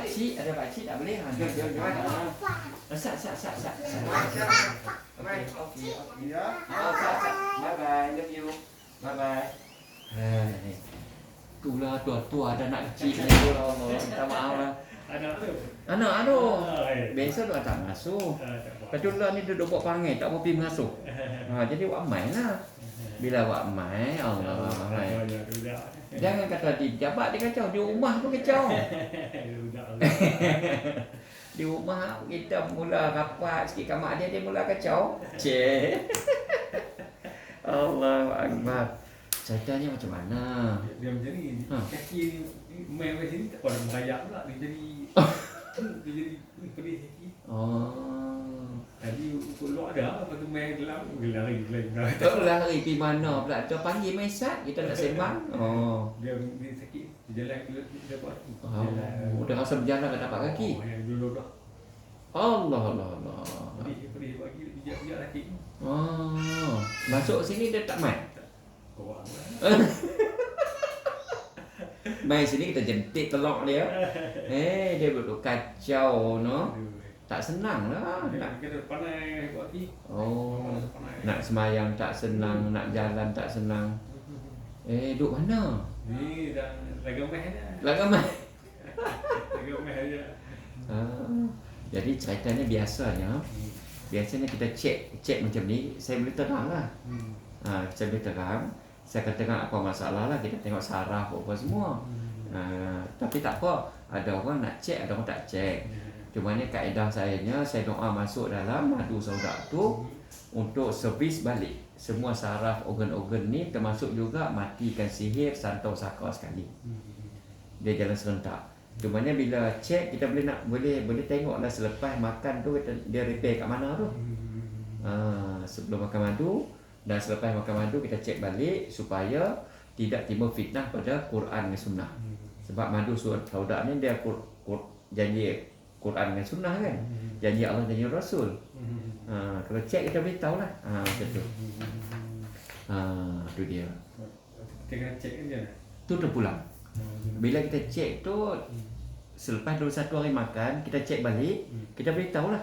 pakcik tak boleh. Jom. Sat. Okey. Ya. Sat. Bye. Love you. Bye. Itulah tua-tua ada anak kecil ni. Allah, minta maaf lah. Anak biasa tu tak masuk. Kecuali ni duduk buat panggil, tak mau pergi masuk. Jadi wak mai lah. Bila wak mai, Allah. Jangan kata di jabat dia kacau, di rumah pun kacau. Di rumah kita mula rapat sikit kat mak dia mula kacau. Cik. Allahu akbar. Ceritanya macam mana? Dia macam ni. Kaki ni main kat sini tak pernah merayap pula. Dia jadi pedih kaki. Tadi keluar dah, lepas tu main dalam lari. Tak lari pergi mana pula? Tu panggil main sat, kita nak sembang. Dia sakit, dia jalan dia dapat. Dia rasa berjalan tak dapat kaki. Yang dulu dah. Allah. Pedih pagi pijak kaki. Masuk sini dia tak main. Korang main sini kita jentik telok dia. Dia duduk kacau no. Tak senang lah. Kita panai buat kaki. Nak semayang tak senang, nak jalan tak senang. Duduk mana? Ni dah lagamah dah. Lagamah aja. Jadi ceritanya biasanya kita cek macam ni, saya boleh terang lah. Saya boleh terang. Saya akan tengok apa masalah lah, kita tengok saraf apa semua. Tapi tak apa, ada orang nak cek, ada orang tak cek. Cuma ni kaedah saya doa masuk dalam madu sauda tu untuk servis balik semua saraf organ-organ ni, termasuk juga matikan sihir santau sakar sekali. Dia jalan serentak. Cuma ni bila cek kita boleh tengoklah selepas makan tu dia repair kat mana tu. Sebelum makan madu dan selepas makan madu kita cek balik supaya tidak timbul fitnah pada Quran dan Sunnah. Sebab madu sauda ni dia janji Quran dan Sunnah kan. Janji Allah, janji Rasul. Kalau cek kita boleh tahu lah. Macam tu. Tu dia. Tengah cek kan dia. Tu terpulang. Bila kita cek tu selepas 21 hari makan, kita cek balik, kita boleh tahu lah.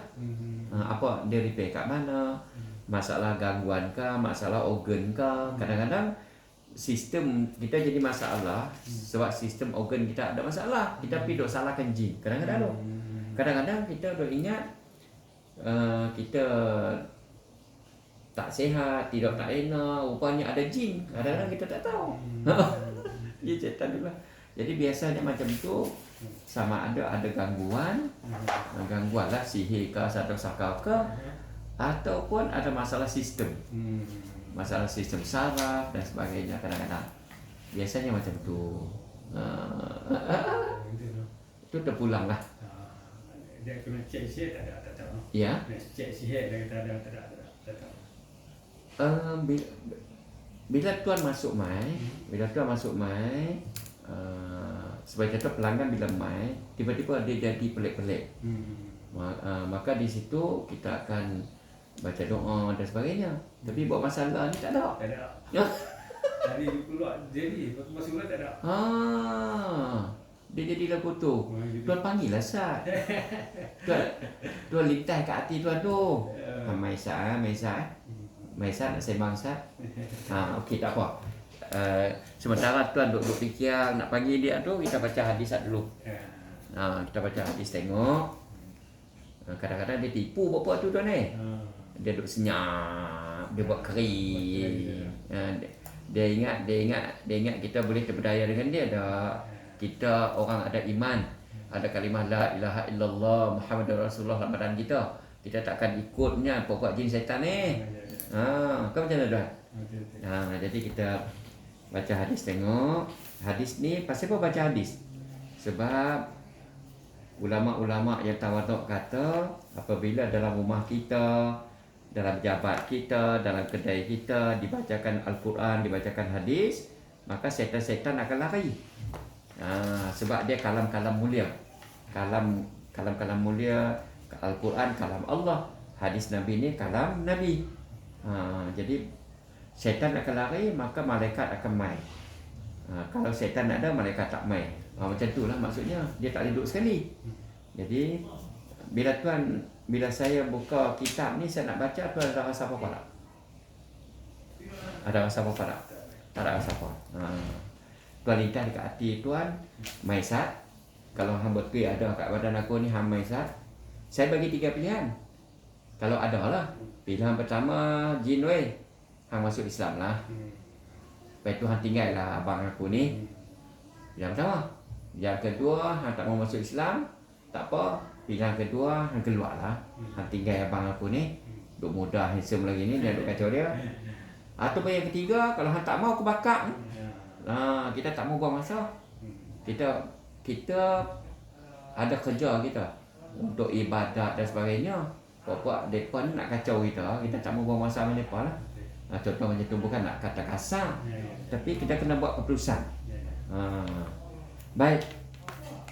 Apa dia repair kat mana, masalah gangguan kah, masalah organ kah. Kadang-kadang sistem kita jadi masalah sebab sistem organ kita ada masalah. Kita pergi duk salahkan jin. Kadang-kadang kita duk ingat kita tak sihat, tidak tak enak, rupanya ada jin. Kadang-kadang kita tak tahu. Dia cerita dulu lah. Jadi biasanya macam tu, sama ada gangguan lah, sihir ke, satu sakar ke, ataupun ada masalah sistem. Masalah sistem saraf dan sebagainya kadang-kadang. Biasanya macam tu. Itu terpulang lah. Dia kena cek sihir tak tahu. Ya. Cek sihir dia kata ada tak tahu. Bila tuan masuk mai, sebagai contoh pelanggan bila mai, tiba-tiba dia jadi pelik-pelik. Maka di situ kita akan baca doa dan sebagainya. Tapi buat masalah ni tak ada. Tak ada. Tadi keluar jadi masuk tak ada. Dia jadi lagu tu. Tuan panggil lah Sat. Tuan lintas kat hati tuan tu. Maisa nak sembang Sat. Okey tak apa. Sementara tuan duduk fikir nak panggil dia tu, kita baca hadis dulu. Kita baca hadis tengok. Kadang-kadang dia tipu apa tu tuan ni. Dia duduk senyap, dia buat kering. Dia ingat kita boleh terpedaya dengan dia dah. Kita orang ada iman, ada kalimah la ilaha illallah Muhammadur Rasulullah dalam badan kita. Kita takkan ikutnya pokok jin setan ni. Kau macam mana tuan? Jadi kita baca hadis tengok. Hadis ni pasal apa baca hadis? Sebab ulama-ulama yang tawaduk kata apabila dalam rumah kita, dalam jabat kita, dalam kedai kita dibacakan Al-Quran, dibacakan hadis, maka setan-setan akan lari. Sebab dia kalam-kalam mulia. Kalam-kalam mulia, Al-Quran kalam Allah, hadis Nabi ni kalam Nabi. Jadi setan akan lari, maka malaikat akan mai. Kalau setan ada, malaikat tak mai. Macam tu lah maksudnya. Dia tak duduk sekali. Jadi bila saya buka kitab ni, saya nak baca, tuan ada rasa apa-apa tak? Ada rasa apa-apa tak? Tak ada rasa apa. Tuan lidah dekat hati tuan, Maisat. Kalau hang betul ada kat badan aku ni, hang Maisat. Saya bagi 3 pilihan. Kalau ada lah. Pilihan pertama, jin weh, hang masuk Islam lah. Lepas tu hang tinggal lah abang aku ni. Yang pertama. Yang kedua, hang tak mau masuk Islam, tak apa. Pilihan kedua, hang keluar lah. Hang tinggal abang aku ni. Duk muda, handsome lagi ni, dia duk kacau dia. Ataupun yang ketiga, kalau hang tak mau, aku bakar. Kita tak mau buang masa. Kita ada kerja kita untuk ibadat dan sebagainya. Pokok mereka ni nak kacau kita tak mau buang masa dengan mereka lah. Contoh macam tu, bukan nak kata kasar, tapi kita kena buat keputusan. Baik,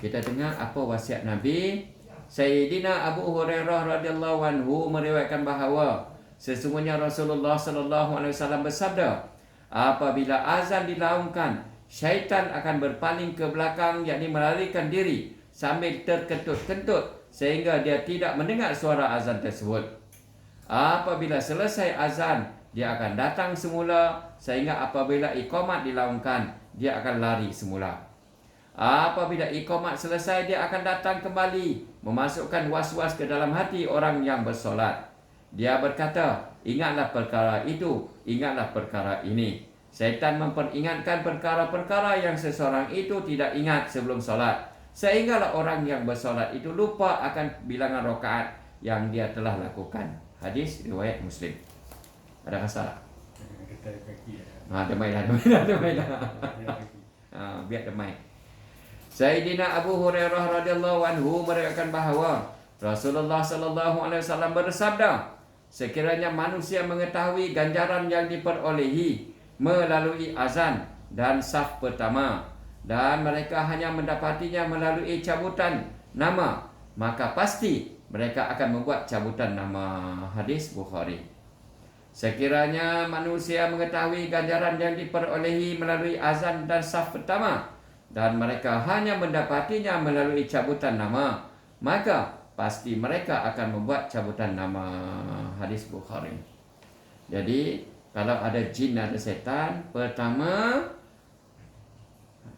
kita dengar apa wasiat Nabi. Sayyidina Abu Hurairah radhiyallahu anhu meriwayatkan bahawa sesungguhnya Rasulullah sallallahu alaihi wasallam bersabda, apabila azan dilaungkan, syaitan akan berpaling ke belakang, yakni melarikan diri sambil terkentut-kentut sehingga dia tidak mendengar suara azan tersebut. Apabila selesai azan, dia akan datang semula sehingga apabila iqamat dilaungkan, dia akan lari semula. Apabila iqamat selesai, dia akan datang kembali, memasukkan was-was ke dalam hati orang yang bersolat. Dia berkata, ingatlah perkara itu, ingatlah perkara ini. Syaitan memperingatkan perkara-perkara yang seseorang itu tidak ingat sebelum solat, sehinggalah orang yang bersolat itu lupa akan bilangan rakaat yang dia telah lakukan. Hadis riwayat Muslim. Ada rasa tak? Damai dah. Biar damai. Sayyidina Abu Hurairah radhiyallahu anhu meriwayatkan bahawa Rasulullah sallallahu alaihi wasallam bersabda, sekiranya manusia mengetahui ganjaran yang diperolehi melalui azan dan saf pertama, dan mereka hanya mendapatinya melalui cabutan nama, maka pasti mereka akan membuat cabutan nama. Hadis Bukhari. Sekiranya manusia mengetahui ganjaran yang diperolehi melalui azan dan saf pertama, dan mereka hanya mendapatinya melalui cabutan nama, maka pasti mereka akan membuat cabutan nama. Hadis Bukhari. Jadi kalau ada jin, ada setan, pertama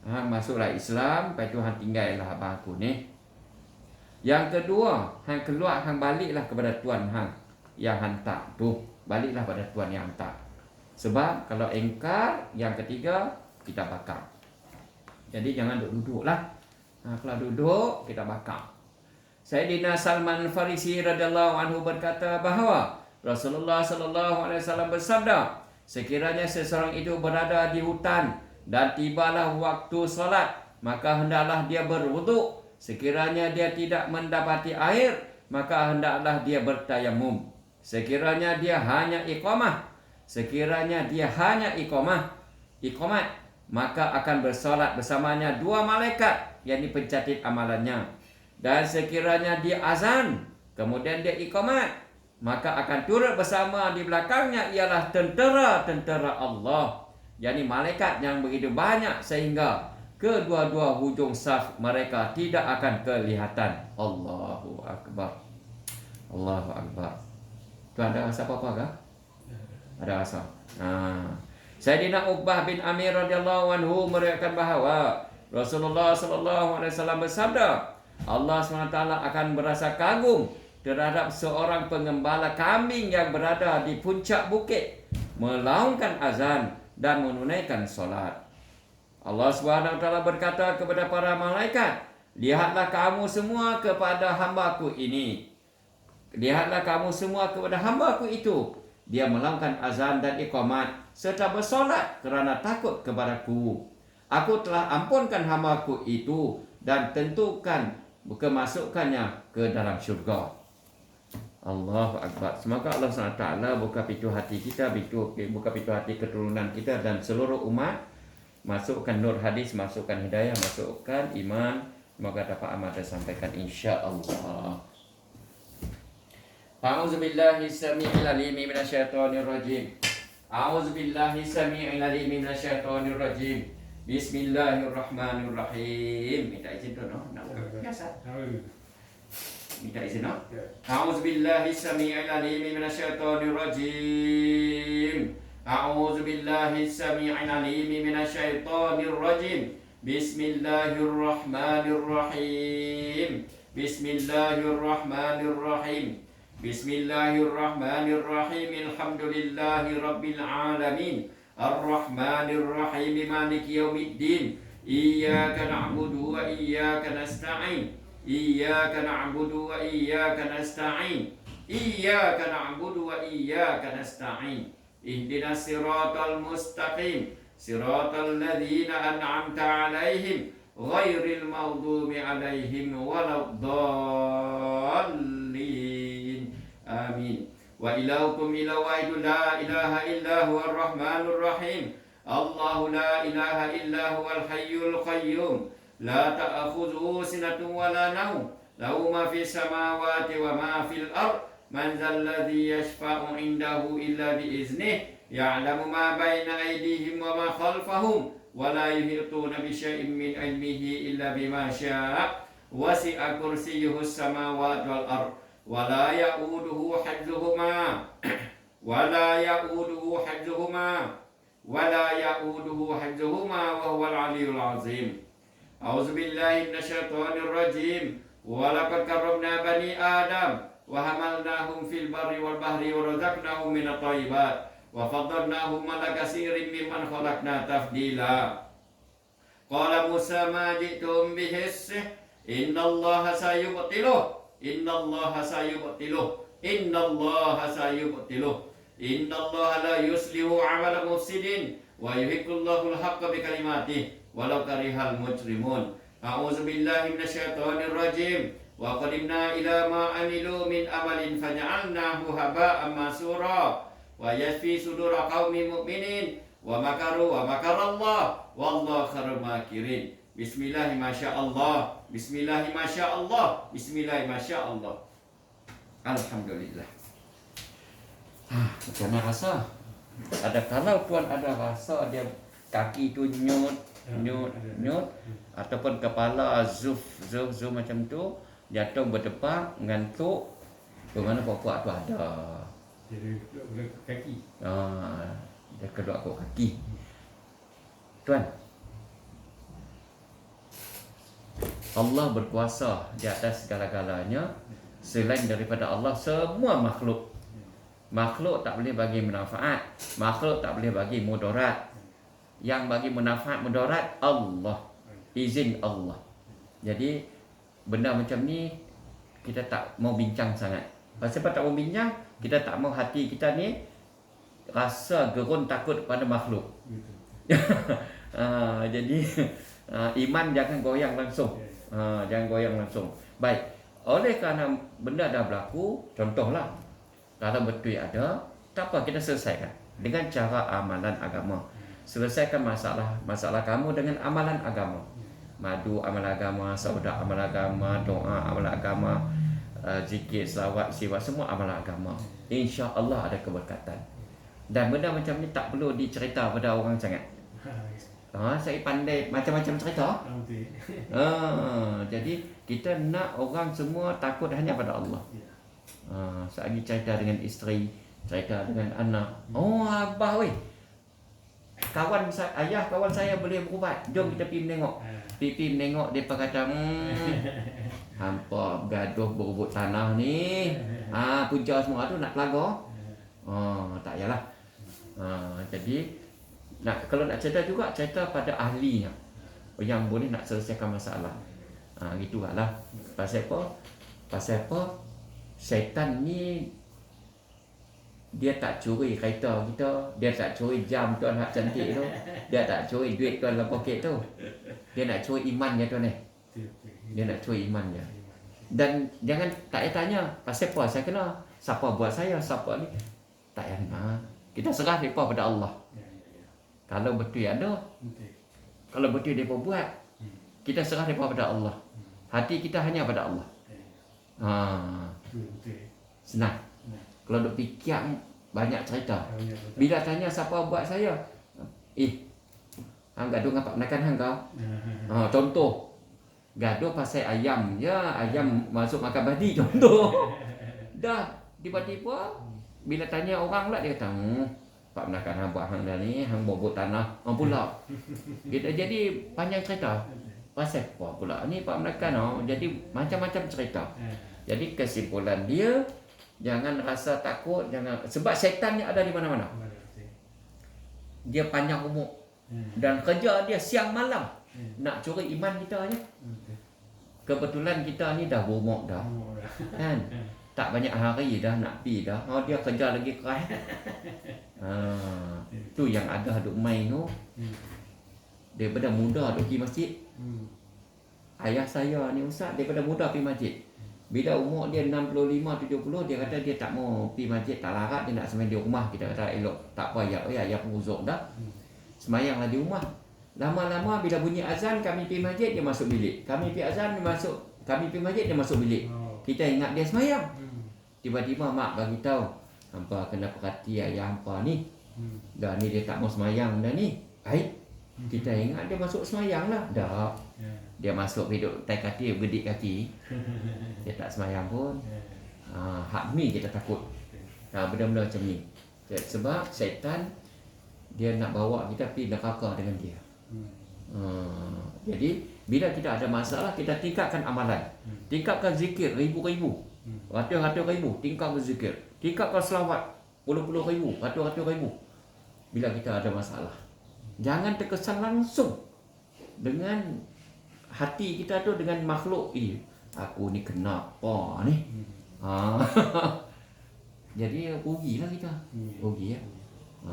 hang masuklah Islam, lepas tu hang tinggallah abang aku ni. Yang kedua, hang keluar, hang baliklah kepada tuan hang yang hantar tu. Baliklah pada tuan yang hantar. Sebab kalau engkar, yang ketiga, kita bakar. Jadi jangan duduk-duduklah. Kalau duduk, kita bakar. Sayyidina Salman Farisi radhiyallahu anhu berkata bahawa Rasulullah sallallahu alaihi wasallam bersabda, sekiranya seseorang itu berada di hutan dan tibalah waktu solat, maka hendaklah dia berwuduk. Sekiranya dia tidak mendapati air, maka hendaklah dia bertayamum. Sekiranya dia hanya iqamah, iqamat, maka akan bersolat bersamanya 2 malaikat, yakni pencatat amalannya. Dan sekiranya dia azan, kemudian dia iqamat, maka akan turut bersama di belakangnya ialah tentera-tentera Allah, yakni malaikat yang begitu banyak sehingga kedua-dua hujung saf mereka tidak akan kelihatan. Allahu Akbar. Allahu Akbar. Tuan ada rasa apa-apa kah? Ada rasa. Sayyidina Uqbah bin Amir radhiyallahu anhu meriwayatkan bahawa Rasulullah sallallahu alaihi wasallam bersabda, Allah SWT akan berasa kagum terhadap seorang pengembala kambing yang berada di puncak bukit, melaungkan azan dan menunaikan solat. Allah SWT berkata kepada para malaikat, lihatlah kamu semua kepada hamba-Ku ini. Lihatlah kamu semua kepada hamba-Ku itu. Dia melaungkan azan dan iqamat serta bersolat kerana takut kepadaku. Aku telah ampunkan hamba-Ku itu dan tentukan kemasukannya ke dalam syurga. Allahu Akbar. Semoga Allah SWT buka pintu hati kita, buka pintu hati keturunan kita dan seluruh umat. Masukkan nur hadis, masukkan hidayah, masukkan iman. Semoga dapat amal tersampaikan insya-Allah. A'udzubillahi samii'il 'aliim minasyaitonir rajim. A'udzubillahi samii'il 'aliim minasyaitonir rajim. Bismillahirrahmanirrahim. Minta izin tu no. Nak buka biasa. Minta izin no. A'udzubillahi samii'il 'aliim minasyaitonir rajim. A'udzubillahi samii'il 'aliim minasyaitonir rajim. Bismillahirrahmanirrahim. Bismillahirrahmanirrahim. Bismillahirrahmanirrahim. Alhamdulillahi rabbil alamin. Ar-Rahmanir-Rahim Maliki Yaumiddin. Iyyaka na'budu wa iyyaka nasta'in. Iyyaka na'budu wa iyyaka nasta'in. Iyyaka na'budu wa iyyaka nasta'in. Ihdinas siratal mustaqim. Siratal ladzina an'amta 'alaihim ghairil maghdubi 'alaihim waladdallin. Amin. Wa ilahukum ilahu wahidun la ilaha illa huwa ar-rahmanur rahim. Allahu la ilaha illa huwa al-hayyul qayyum. La ta'khudhuhu sinatun wa la nawm. Lahu ma fis samawati wa ma fil ard. Man dzal ladzi yashfa'u 'indahu illa bi iznihi. Ya'lamu ma baina aydihim wa ma khalfahum. Wa la yuhituna bi syai'in min 'ilmihi illa bima syaa'. Wasi'a kursiyyuhu as-samawati wal ard. ولا يؤوده حفظهما ولا يؤوده حفظهما ولا يؤوده حفظهما وهو العلي العظيم. أعوذ بالله من الشيطان الرجيم. ولقد كرمنا بني آدم وحملناهم في البر والبحر ورزقناهم من الطيبات وفضلناهم على كثير ممن خلقنا تفضيلا. قال موسى ما جئتم به السحر إن الله سيبطله. Innallaha sayubtiluh. Innallaha sayubtiluh. Innallaha la yuslihu 'amala mufsidin wa yuhiqqullahu al-haqqa bi kalimatihi walau karihal mujrimun. A'udzu billahi minasyaitonir rajim. Wa qadimna ila ma 'amilu min amalin faj'alnahu haba'an mansura wa yashfi sudura qaumin mu'minin wa makaru wa makarallah wallahu khairul makirin. Bismillahi masyaallah. Bismillahi masyaallah. Bismillahi masyaallah. Alhamdulillah. Macam mana rasa? Ada kalau tuan ada rasa dia kaki tu nyut ataupun kepala zuf macam tu, jatuh berdepak, ngantuk, bagaimana pokok tu ada. Jadi kaki. Dia kedua kaki. Tuan, Allah berkuasa di atas segala-galanya. Selain daripada Allah, semua makhluk tak boleh bagi manfaat, makhluk tak boleh bagi mudarat. Yang bagi manfaat mudarat Allah, izin Allah. Jadi benda macam ni kita tak mau bincang sangat. Pasal apa tak mau bincang? Kita tak mau hati kita ni rasa gerun takut pada makhluk. Jadi iman jangan goyang langsung. Jangan goyang langsung. Baik. Oleh kerana benda dah berlaku, contohlah kalau betul ada, tak apa, kita selesaikan dengan cara amalan agama. Selesaikan masalah kamu dengan amalan agama. Madu amalan agama, saudah amalan agama, doa amalan agama, zikir, selawat, siwak, semua amalan agama. Insya-Allah ada keberkatan. Dan benda macam ni tak perlu dicerita pada orang sangat. Saya pandai macam-macam cerita. Jadi kita nak orang semua takut hanya pada Allah. Saya lagi cerita dengan isteri, cerita dengan anak. Oh abah weh, ayah kawan saya boleh berubat. Jom kita pergi menengok. Pergi menengok, dia kata hampa gaduh berebut tanah ni. Punca semua tu nak pelaga. Tak yalah. Jadi kalau nak cerita juga, cerita pada ahli yang boleh nak selesaikan masalah. Gitulah. Pasal apa? Syaitan ni dia tak curi kereta kita, dia tak curi jam tuan hak cantik tu, dia tak curi duit tuan dalam poket tu. Dia nak curi imannya tuan ni. Dia nak curi imannya. Dan jangan tak payah tanya pasal apa saya kena, siapa buat saya, siapa ni. Tak payah nak. Kita serah depa pada Allah. Kalau betul ada, kalau betul dia buat, kita serah depa pada Allah. Hati kita hanya pada Allah. Senang. Kalau duk fikir banyak cerita. Bila tanya siapa buat saya, Hang gaduh dengan pak menakan hang kau. Contoh. Gaduh pasal ayam. Ya, ayam masuk makan babi contoh. Dah tiba-tiba bila tanya orang pula dia kata, pak menakan hang buat hang dah ni, hang bobot tanah. Pula. Kita jadi panjang cerita. Pasal apa pula ni pak menakan jadi macam-macam cerita. Jadi kesimpulan dia, jangan rasa takut, jangan sebab syaitannya ada di mana-mana. Dia panjang umur dan kerja dia siang malam nak curi iman kita je. Kebetulan kita ni dah berumur dah. Kan? Tak banyak hari dah nak pi dah. Dia kerja lagi keras. Tu yang ada duk main tu. Daripada muda duk pergi masjid. Ayah saya ni ustaz daripada muda pergi masjid. Bila umur dia 65 70 dia kata dia tak mau pergi masjid, tak larat, dia nak sembahyang di rumah. Kita kata elok, tak apa ayah penguzuk dah. Sembahyanglah di rumah. Lama-lama bila bunyi azan kami pergi masjid dia masuk bilik. Kami pergi azan dia masuk, kami pergi masjid dia masuk bilik. Kita ingat dia sembahyang. Tiba-tiba mak bagi tahu, hampa kena perhati ayah hampa ni. Dah ni dia tak mau sembahyang dah ni. Baik. Kita ingat dia masuk sembahyang lah. Dah. Dia masuk hidup tai kaki, bergedik kaki. Dia tak sembahyang pun. Hak ni kita takut. Benda-benda macam ni. Sebab syaitan dia nak bawa kita pergi neraka dengan dia. Jadi bila kita ada masalah, kita tingkatkan amalan. Tingkatkan zikir ribu-ribu. Ratus-ratus ribu tingkatkan zikir. Tingkatkan selawat puluh-puluh ribu, ratus-ratus ribu. Bila kita ada masalah, jangan terkesan langsung dengan hati kita tu dengan makhluk. Aku ni kenapa ni? Jadi rugilah kita. Rugi ya.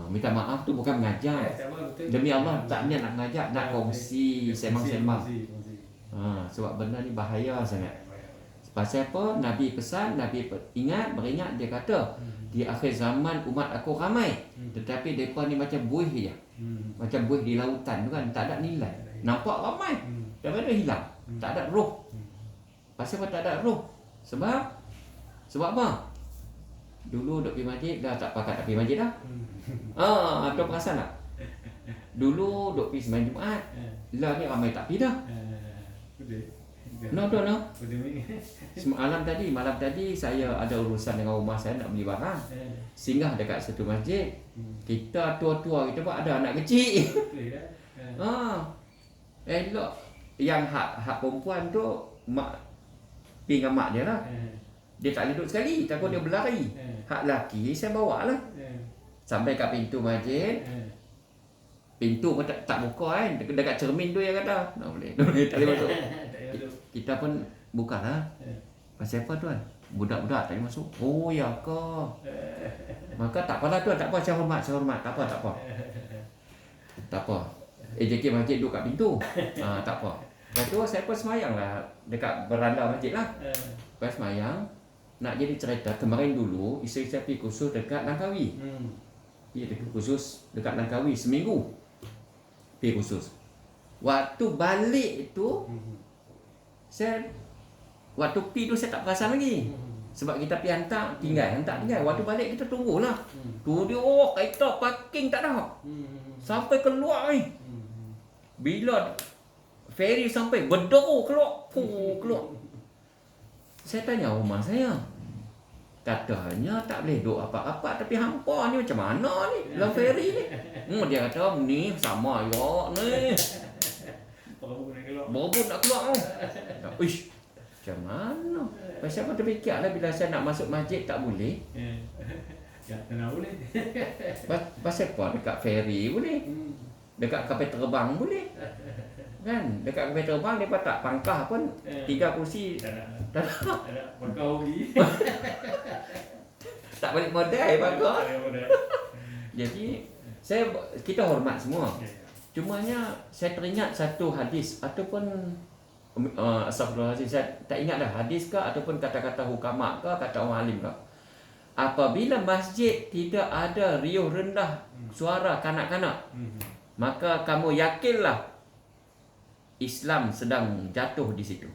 Minta maaf tu bukan mengajar. Demi Allah tak niat nak mengajar, nak kongsi, semang-semang. Sebab benda ni bahaya sangat. Pasal apa? Nabi pesan, Nabi beringat, dia kata di akhir zaman umat aku ramai, tetapi mereka ni macam buih je. Macam buih di lautan tu kan, tak ada nilai. Nampak ramai, tapi dia hilang. Tak ada roh. Pasal apa tak ada roh? Sebab apa? Dulu duk pergi masjid, dah tak pakat nak pergi masjid dah. Ada perasan tak? Dulu duk pergi sembahyang Jumaat, lah ni ramai tak pergi dah. No. Malam tadi saya ada urusan dengan rumah saya nak beli barang. Singgah dekat satu masjid. Kita tua-tua kita pun ada anak kecil. Elok yang hak perempuan tu mak pergi dengan mak dia lah. Dia tak boleh duduk sekali, takut dia berlari. Hak laki saya bawa lah. Sampai kat pintu masjid. Pintu pun tak buka kan. Dekat cermin tu yang kata. Tak boleh tak boleh masuk. Kita pun buka lah. Pasal apa tuan? Budak-budak tak boleh masuk. Oh ya ke? Maka tak apalah tuan, tak apa, saya hormat. Tak apa. Tak apa. JK masjid duduk kat pintu. Tak apa. Lepas tu saya pun semayang lah dekat beranda masjid lah. Lepas semayang, nak jadi cerita, kemarin dulu isteri saya pergi kursus dekat Langkawi. Pergi kursus dekat Langkawi seminggu. Pergi kursus. Waktu balik tu waktu pergi tu saya tak perasan lagi. Sebab kita pergi hantar tinggal. Waktu balik kita tunggulah. Tu dia kereta parking tak ada. Sampai keluar ni. Bila ferry sampai berderu keluar. Saya tanya rumah saya. Katanya tak boleh duduk apa-apa, tapi hampa ni macam mana ni dalam ferry ni? Dia kata ni sama ya ni. Berebut nak keluar. Uish, macam mana? Pasal apa terfikirlah bila saya nak masuk masjid tak boleh. Tak boleh. Pasal apa dekat ferry boleh? Dekat kapal terbang boleh. Kan? Dekat kapal terbang dia tak pangkah pun 3 kursi. Tak ada. Pangkah lagi. Tak balik modal pangkah. Jadi kita hormat semua. Cumanya saya teringat satu hadis ataupun astagfirullahaladzim, saya tak ingat dah hadis ke ataupun kata-kata hukama ke, kata orang alim ke. Apabila masjid tidak ada riuh rendah suara kanak-kanak, maka kamu yakinlah Islam sedang jatuh di situ.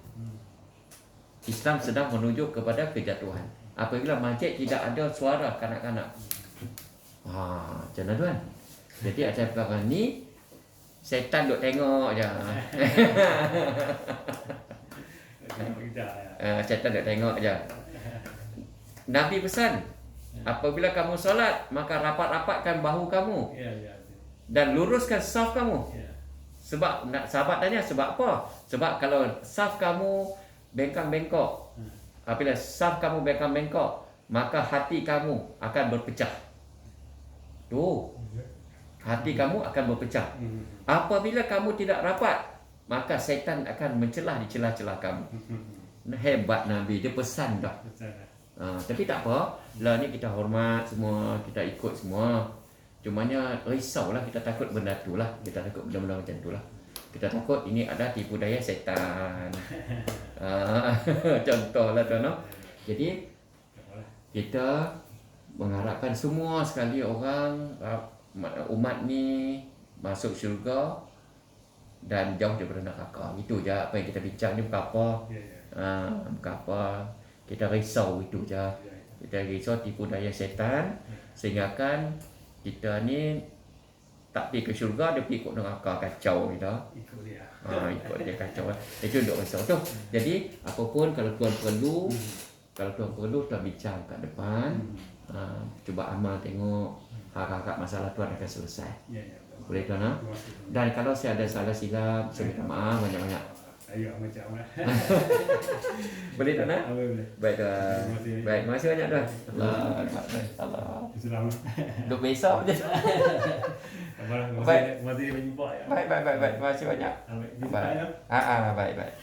Islam sedang menuju kepada kejatuhan. Apabila masjid tidak ada suara kanak-kanak. Macam mana tuan? Jadi acara perkara ni Setan duk tengok je. Setan duk tengok je. Nabi pesan, apabila kamu solat, maka rapat-rapatkan bahu kamu dan luruskan saf kamu. Sebab sahabat tanya, sebab apa? Sebab kalau saf kamu bengkang-bengkok, apabila saf kamu bengkang-bengkok, maka hati kamu akan berpecah. Tu, hati kamu akan berpecah. Apabila kamu tidak rapat, maka syaitan akan mencelah di celah-celah kamu. Hebat Nabi, dia pesan dah. Tapi tak apa, lah ni kita hormat semua, kita ikut semua. Cumanya risaulah, kita takut benda tu lah. Kita takut benda-benda macam tu lah. Kita takut ini ada tipu daya syaitan. Contohlah tuan. Jadi kita mengharapkan semua sekali orang umat ni masuk syurga dan jauh daripada neraka. Itu je apa yang kita bincang ni, bukan apa. Bukan apa. Kita risau itu je. Kita risau tipu daya syaitan sehingga kan kita ni tak pergi ke syurga, dia pergi ikut neraka, kacau kita. Ikut dia kacau. Itu duk risau tu. Jadi apapun kalau tuan perlu, tuan bincang kat depan, cuba amal tengok harap-harap masalah tuan akan selesai. Boleh tuan? Dan kalau saya ada salah silap, saya minta maaf banyak-banyak. Macam mana? Boleh tuan? Boleh. Baik tuan. Baik, terima kasih banyak tuan. Allah. Duk besar je. Masih berjumpa ya. Baik. Terima kasih banyak. Baik. Baik.